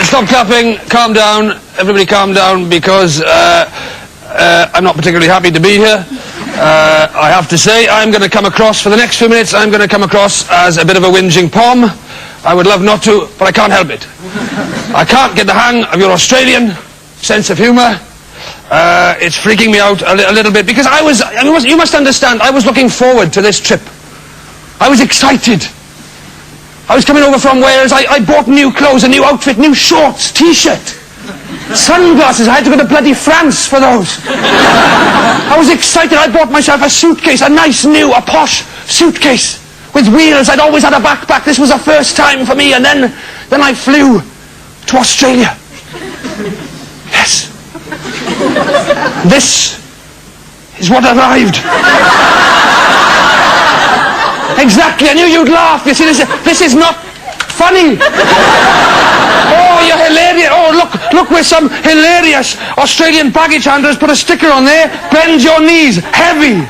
Stop clapping, calm down, everybody calm down, because I'm not particularly happy to be here. I have to say, I'm going to come across, for the next few minutes, I'm going to come across as a bit of a whinging pom. I would love not to, but I can't help it. I can't get the hang of your Australian sense of humour. It's freaking me out a little bit, because you must understand, I was looking forward to this trip. I was excited. I was coming over from Wales. I bought new clothes, a new outfit, new shorts, t-shirt, sunglasses. I had to go to bloody France for those. I was excited. I bought myself a suitcase, a nice new, a posh suitcase with wheels. I'd always had a backpack. This was the first time for me. And then I flew to Australia. Yes. This is what arrived. Exactly, I knew you'd laugh. You see, this is not funny. Oh, you're hilarious. Oh, look where some hilarious Australian baggage handlers put a sticker on there. Bend your knees. Heavy.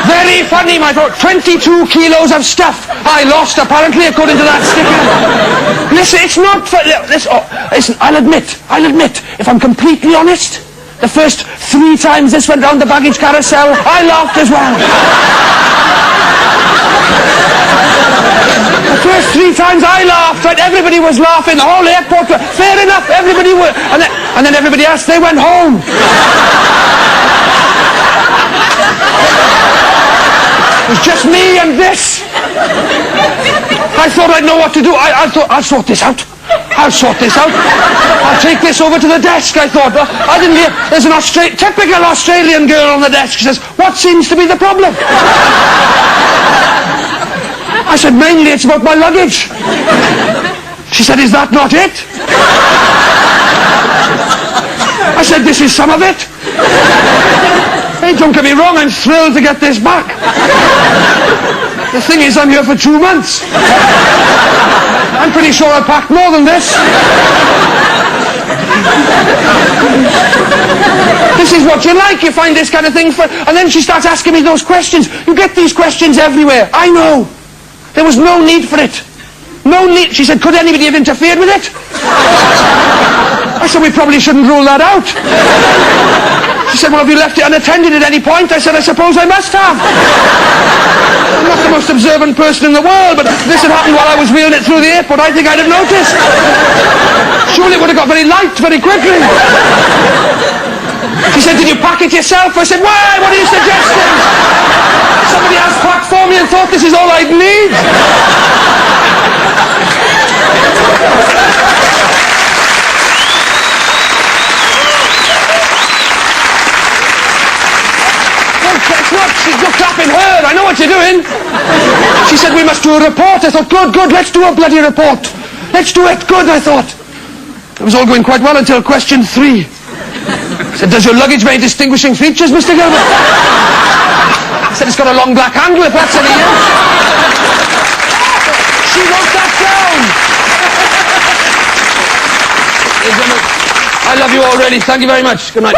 Very funny, my friend. 22 kilos of stuff I lost, apparently, according to that sticker. Listen, it's not funny. Listen, I'll admit, if I'm completely honest, the first 3 times this went round the baggage carousel, I laughed as well. The first 3 times I laughed, right? Everybody was laughing, the whole airport. Fair enough, everybody was. And then everybody else, they went home. It was just me and this. I thought I'd know what to do. I thought, I'll sort this out. I'll take this over to the desk, I thought. I didn't hear. There's an typical Australian girl on the desk. She says, what seems to be the problem? I said, mainly it's about my luggage. She said, is that not it? I said, this is some of it. Hey, don't get me wrong, I'm thrilled to get this back. The thing is, I'm here for 2 months. I'm pretty sure I packed more than this. This is what you like. You find this kind of thing and then she starts asking me those questions. You get these questions everywhere. I know. There was no need for it. No need. She said, could anybody have interfered with it? I said, we probably shouldn't rule that out. She said, well, have you left it unattended at any point? I said, I suppose I must have. I'm not the most observant person in the world, but this had happened while I was wheeling it through the airport. I think I'd have noticed. Surely it would have got very light very quickly. She said, did you pack it yourself? I said, why? What are you suggesting? Somebody else packed for me and thought this is all I'd need. You're clapping her. I know what you're doing. She said, we must do a report. I thought, good, let's do a bloody report. Let's do it. Good, I thought. It was all going quite well until question 3. I said, does your luggage have any distinguishing features, Mr. Gilbert? I said, it's got a long black handle, if that's any use. She wrote that down. I love you all, really. Thank you very much. Good night.